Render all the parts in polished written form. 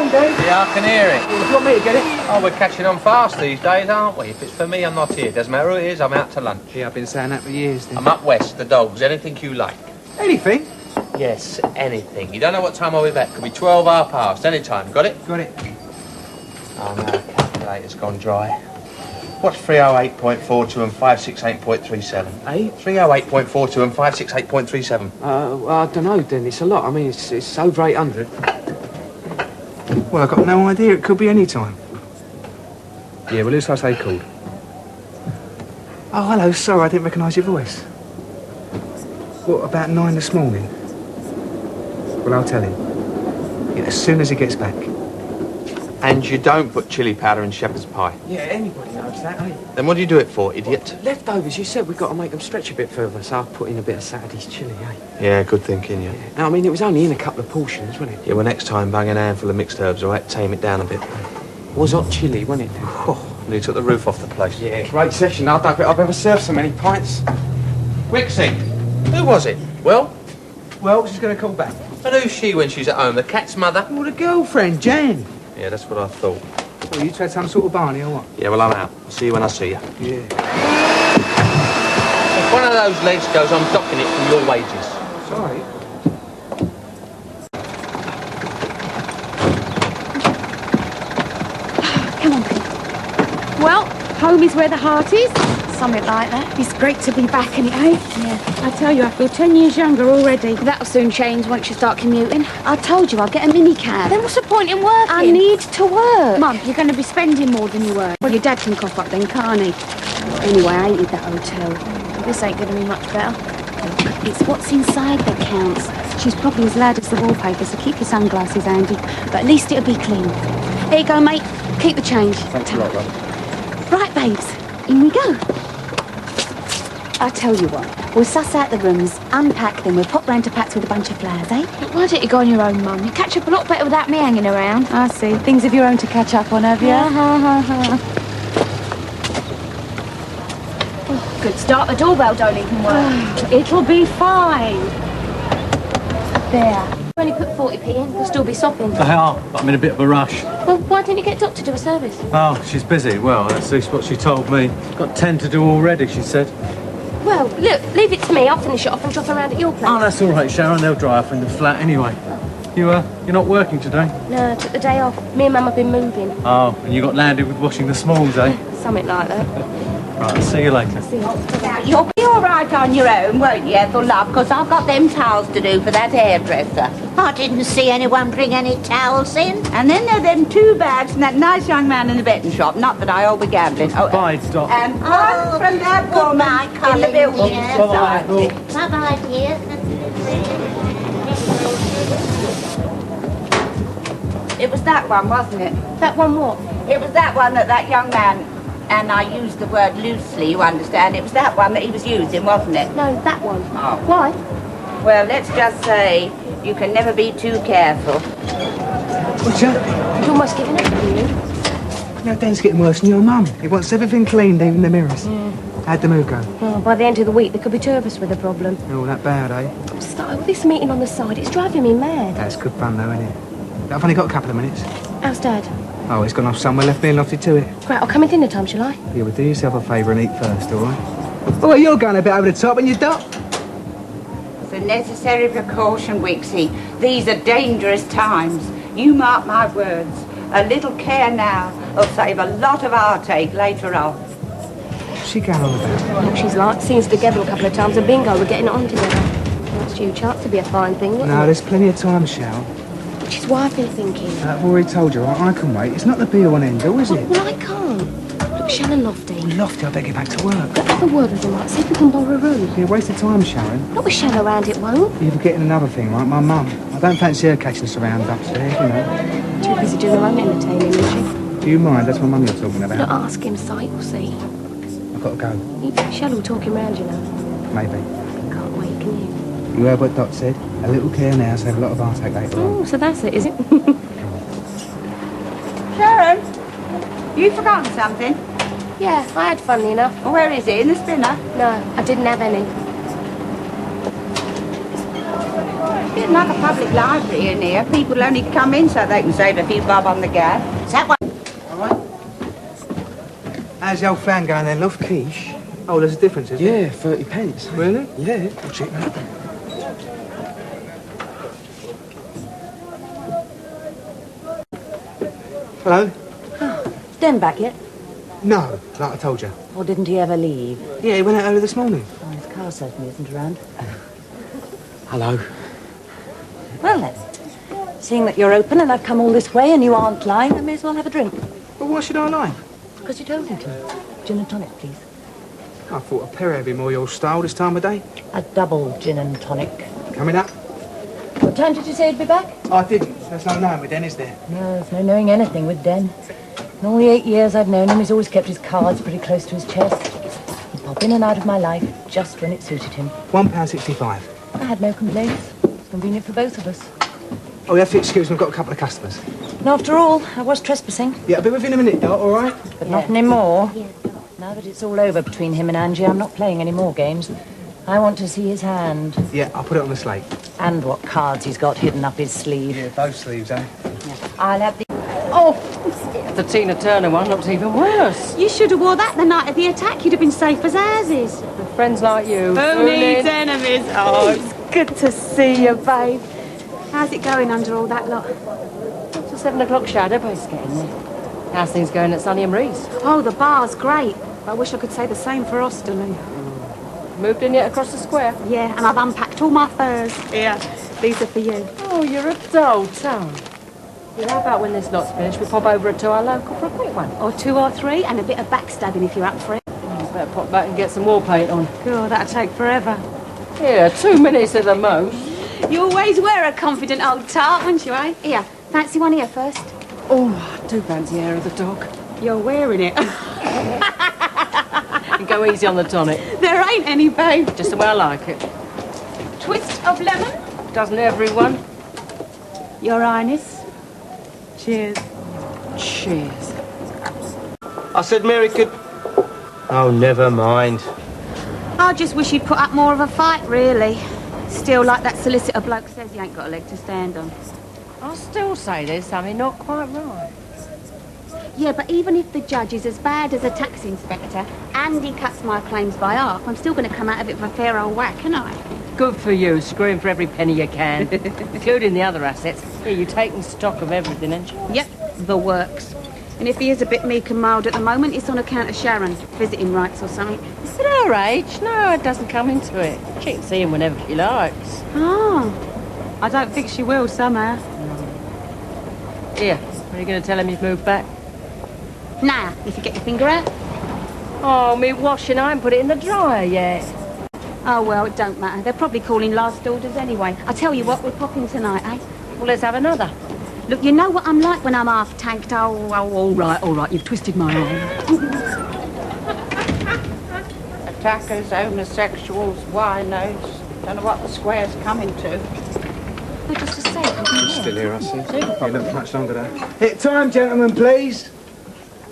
on, Dave. Yeah, I can hear it. Well, if you want me to get it. Oh, we're catching on fast these days, aren't we? If it's for me, I'm not here. Doesn't matter who it is, I'm out to lunch. Yeah, I've been saying that for years, then. I'm up west, the dogs, anything you like. Anything? Yes, anything. You don't know what time I'll be back. Could be 12 hours past, any time. Got it? Got it. Oh, no, the calculator's gone dry. What's 308.42 and 568.37? Eh? 308.42 and 568.37. Well, I don't know, then. It's a lot. I mean, it's over 800. Well, I've got no idea. It could be any time. Yeah, well, who's I say called? Oh, hello. Sorry, I didn't recognise your voice. What, about 9 this morning? Well, I'll tell him. Yeah, as soon as he gets back. And you don't put chili powder in shepherd's pie? Yeah, anybody knows that, eh? Then what do you do it for, idiot? Leftovers, you said we've got to make them stretch a bit further, so I've put in a bit of Saturday's chilli, eh? Yeah, good thinking, yeah. No, I mean, it was only in a couple of portions, wasn't it? Yeah, well, next time, bang an handful of mixed herbs, all right? Tame it down a bit. It was hot chilli, wasn't it? Oh, and you took the roof off the place. Yeah, great session. I don't think I've ever served so many pints. Wicksy, who was it? Well, she's going to call back. And who's she when she's at home? The cat's mother? Well, the girlfriend, Jan. Yeah, that's what I thought. Well, you had some sort of Barney or what? Yeah, well, I'm out. I'll see you when I see you. Yeah. If one of those legs goes, I'm docking it from your wages. Sorry. Come on. Well, home is where the heart is. Something like that. It's great to be back, isn't it, eh? Yeah. I tell you, I feel 10 years younger already. That'll soon change once you start commuting. I told you I'll get a minicab. Then what's the point in working? I need to work. Mum, you're going to be spending more than you earn. Well, your dad can cough up then, can't he? Anyway, I hated that hotel. This ain't going to be much better. It's what's inside that counts. She's probably as loud as the wallpaper, so keep your sunglasses handy. But at least it'll be clean. Here you go, mate. Keep the change. Thanks a lot, love. Right, babes. In we go. I'll tell you what, we'll suss out the rooms, unpack them, we'll pop round to Pat's with a bunch of flowers, eh? But why don't you go on your own, Mum? You catch up a lot better without me hanging around. I see. Things of your own to catch up on, have you? Oh, good start. The doorbell don't even work. It'll be fine. There. You only put 40p in, you'll still be sopping. They are, but I'm in a bit of a rush. Well, why didn't you get Doc to do a service? Oh, she's busy. Well, that's at least what she told me. Got 10 to do already, she said. Well, look, leave it to me. I'll finish it off and drop around at your place. Oh, that's all right, Sharon. They'll dry off in the flat anyway. You're not working today? No, I took the day off. Me and Mum have been moving. Oh, and you got landed with washing the smalls, eh? Something like that. Right, I'll see you later. See you. Now, you'll be all right on your own, won't you, Ethel, love? Because I've got them towels to do for that hairdresser. I didn't see anyone bring any towels in. And then there are them 2 bags from that nice young man in the betting shop. Not that I all be gambling. Oh, Bye, Doc. and one from that woman in the Colin. building Yeah. society. Bye-bye, dear. It was that one, wasn't it? That one what? It was that one that young man, and I used the word loosely, you understand. It was that one that he was using, wasn't it? No, that one. Oh. Why? Well, let's just say you can never be too careful. What's that? He's almost given up on you. Now, Dan's getting worse than your mum. He wants everything cleaned, even the mirrors. How'd the move go? Oh, by the end of the week, there could be 2 of us with a problem. Oh, that bad, eh? I'm starting with this meeting on the side. It's driving me mad. That's good fun, though, isn't it? I've only got a couple of minutes. How's Dad? Oh, he's gone off somewhere, left me and lofted to it. Great, I'll come in dinner time, shall I? Yeah, well, do yourself a favour and eat first, all right? Oh, you're going a bit over the top, and you Doc. It's a necessary precaution, Wicksy. These are dangerous times. You mark my words. A little care now will save a lot of heartache later on. What's she going on about? Oh, she's like, seen us together a couple of times, and bingo, we're getting it on together. That's due chance to be a fine thing, isn't No, it? there's plenty of time, Sharon. Which is why I've been thinking. I've already told you, I can wait. It's not the be-all and end-all, is it? Well, I can't. Look, Sharon Lofty. Lofty, I better get back to work. But have a word with him, right? See if we can borrow a room. Be a waste of time, Sharon. Not with Sharon around, it won't. You're forgetting another thing, right? My mum. I don't fancy her catching us around upstairs, you know. Too busy doing her own entertaining, isn't Do you mind? That's my mum you're talking she? about. Not ask him, sight, we'll see. I've got to go. Sharon will talk him round, you know. Maybe. Can't wait, can you? You heard what Dot said? A little care now, save a lot of heartache later on. Oh, so that's it, is it? Sharon, you've forgotten something. Yeah, I had funnily enough. Well, where is it? In the spinner? No, I didn't have any. Bit like a public library in here. People only come in so they can save a few bob on the gas. Is that what? All right. How's the old fan going then, love? Quiche? Oh, there's a difference, isn't there? Yeah, 30 pence. Really? Yeah. I'll check that. Hello? Den back yet? No, like I told you. Or didn't he ever leave? Yeah, he went out early this morning. Oh, his car certainly isn't around. Hello. Well then, seeing that you're open and I've come all this way and you aren't lying, I may as well have a drink. Well, why should I lie? Because you told me to. Gin and tonic, please. I thought a Perrier would be more your style this time of day. A double gin and tonic. Coming up? What time did you say you'd be back? Oh, I didn't. There's no knowing with Den, is there? No, there's no knowing anything with Den. In all the 8 years I've known him, he's always kept his cards pretty close to his chest. He'd pop in and out of my life just when it suited him. £1.65. I had no complaints. It's convenient for both of us. Oh, you have to excuse me, I've got a couple of customers. And after all, I was trespassing. Yeah, I'll be within a minute, Dot, all right? But not anymore. Now that it's all over between him and Angie, I'm not playing any more games. I want to see his hand. Yeah, I'll put it on the slate. And what cards he's got hidden up his sleeve. Yeah, both sleeves, eh? Yeah. I'll have the... Oh! The Tina Turner one looks even worse. You should have wore that the night of the attack. You'd have been safe as houses. With friends like you. Who needs enemies? Oh, it's good to see you, babe. How's it going under all that lot? It's a 7 o'clock shadow, but it's getting there. How's things going at Sunny and Reese? Oh, the bar's great. I wish I could say the same for Osterley. Moved in yet across the square? Yeah, and I've unpacked all my furs. Here, these are for you. Oh, you're a doll, Tone. Well, how about when this lot's finished, we pop over to our local for a quick one? Or 2 or 3, and a bit of backstabbing if you're up for it. Oh, better pop back and get some war paint on. God, that'll take forever. Yeah, 2 minutes at the most. You always were a confident old tart, weren't you, eh? Here, fancy one here first. Oh, I do fancy hair of the dog. You're wearing it. And go easy on the tonic. There ain't any, babe. Just the way I like it. Twist of lemon. Doesn't everyone? Your Highness. Cheers. Cheers. I said Mary could... Oh, never mind. I just wish you'd put up more of a fight, really. Still, like that solicitor bloke says, he ain't got a leg to stand on. I still say there's something not quite right. Yeah, but even if the judge is as bad as a tax inspector and he cuts my claims by half, I'm still going to come out of it with a fair old whack, ain't I? Good for you, screwing for every penny you can, including the other assets. Yeah, you're taking stock of everything, ain't you? Yep, the works. And if he is a bit meek and mild at the moment, it's on account of Sharon, visiting rights or something. At her age, no, it doesn't come into it. She can see him whenever she likes. Oh, I don't think she will somehow. Here, when are you going to tell him you've moved back? Now, if you get your finger out. Oh, me washing, I haven't put it in the dryer yet. Oh, well, it don't matter. They're probably calling last orders anyway. I tell you what, we're popping tonight, eh? Well, let's have another. Look, you know what I'm like when I'm half-tanked. Oh, all right, you've twisted my arm. Attackers, homosexuals, winos. Don't know what the square's coming to. No, just a sec. Still here, I see. You look much longer though. Hit time, gentlemen, please.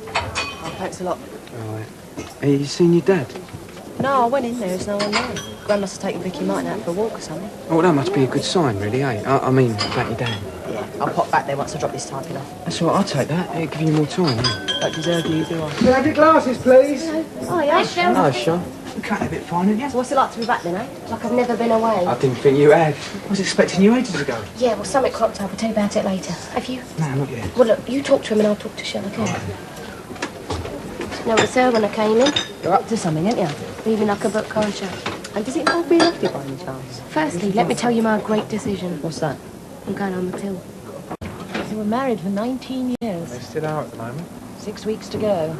Oh, thanks a lot. All right. Have you seen your dad? No, I went in there, there's no one there. Gran must have taken Vicky Martin out for a walk or something. Oh, that must be a good sign, really, eh? I mean, about your dad. Yeah, I'll pop back there once I drop this typing off. That's all right, I'll take that. It'll give you more time, eh? Don't deserve you, do I? Can I have your glasses, please? Oh, yeah, Sharon. Hello, Sean. You cut a bit fine, didn't you? So what's it like to be back then, eh? Like I've never been away. I didn't think you had. I was expecting you ages ago. Yeah, well, something cropped up. I'll tell you about it later. Have you? No, not yet. Well, look, you talk to him and I'll talk to Sharon, okay? No, it was her when I came in. You're up to something, ain't you? Leaving like a book, can't you? And does it all be lucky by any chance? Firstly, let me tell you my great decision. What's that? I'm going on the pill. We were married for 19 years. They still are at the moment. 6 weeks to go.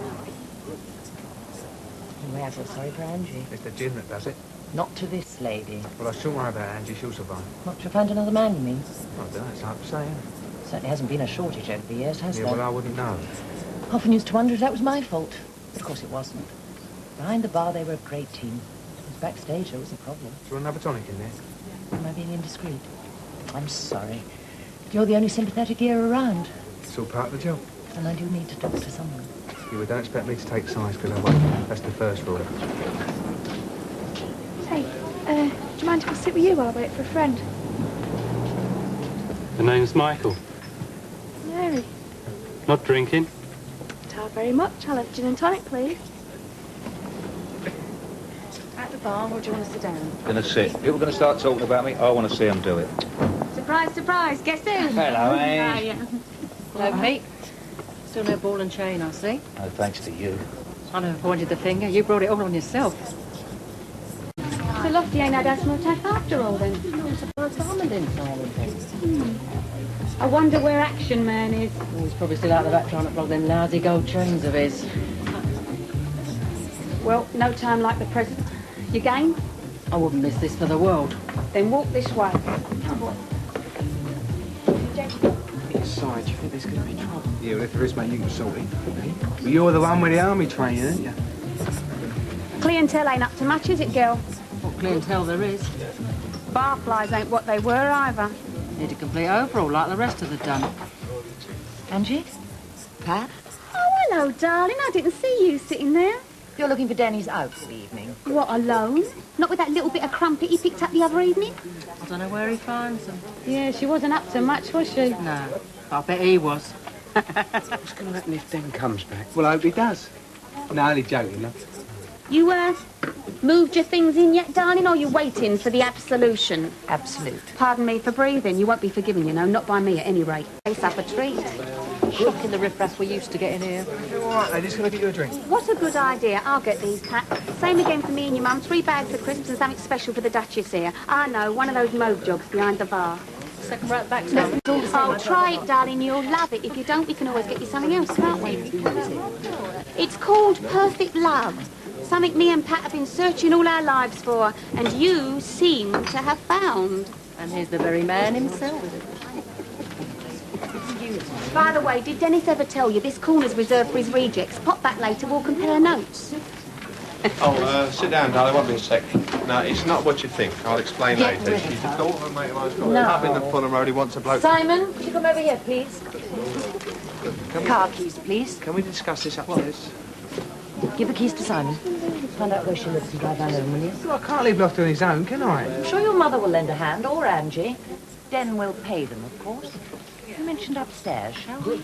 Anyway, I feel sorry for Angie. It's the gin that does it. Not to this lady. Well, I shouldn't worry about Angie, she'll survive. Not to find another man, you mean? I don't know, it's hard to say, isn't it? Certainly hasn't been a shortage over the years, has Yeah, there? well, I wouldn't know. Often used to wonder if that was my fault. But of course it wasn't. Behind the bar, they were a great team. It was backstage, there was a problem. Do you want another tonic in there? Am I being indiscreet? I'm sorry. You're the only sympathetic ear around. It's all part of the job. And I do need to talk to someone. You don't expect me to take sides, because I won't. That's the first rule. Hey, do you mind if I sit with you while I wait for a friend? The name's Michael. Mary. Not drinking? Not very much. I'll have gin and tonic, please. At the bar, or do you want to sit down? Gonna sit. People gonna start talking about me. I want to see them do it. Surprise, surprise. Guess who? Hello, Ange. Hello, Pete. Still no ball and chain, I see. No thanks to you. I never pointed the finger. You brought it all on yourself. So Lofty ain't had asthma attack after all, then. I'm surprised Simon didn't say anything. I wonder where Action Man is. Oh, he's probably still out the back trying to plug them lousy gold chains of his. Well, no time like the present. You game? I wouldn't miss this for the world. Then walk this way. Inside, do you think there's going to be trouble? Yeah, well, if there is, mate, you can sort it. Well, you're the one with the army training, aren't you? Clientele ain't up to much, is it, girl? What clientele there is. Barflies ain't what they were either. Need a complete overall like the rest of the done. Angie? Pat? Oh, hello, darling. I didn't see you sitting there. You're looking for Denny's out for the evening. What, alone? Not with that little bit of crumpet he picked up the other evening? I don't know where he finds them. Yeah, she wasn't up to much, was she? No, I bet he was. What's going to happen if Den comes back? Well, I hope he does. No, only joking, love. You, moved your things in yet, darling, or you waiting for the absolution? Absolute. Pardon me for breathing. You won't be forgiven, you know, not by me at any rate. Face up a treat. Shocking the riffraff we used to get in here. All right, ladies, can I get you a drink? What a good idea. I'll get these, Pat. Same again for me and your mum. 3 bags of crisps and something special for the Duchess here. I know, one of those mauve jogs behind the bar. Second right back, Simon. Oh, try it, darling. You'll love it. If you don't, we can always get you something else, can't we? It's called Perfect Love. Something me and Pat have been searching all our lives for, and you seem to have found. And here's the very man himself. By the way, did Dennis ever tell you this corner's reserved for his rejects? Pop back later, we'll compare notes. Sit down, darling. Won't be a sec. No, it's not what you think. I'll explain later. She's a daughter of a mate of mine's got a pub in the Fulham Road. He wants a bloke. Simon, could you come over here, please? Car keys, please. Can we discuss this upstairs? Give the keys to Simon. Find out where she lives and drive down home, will you? Well, I can't leave Lofty on his own, can I? I'm sure your mother will lend a hand, or Angie. Den will pay them, of course. You mentioned upstairs, shall we?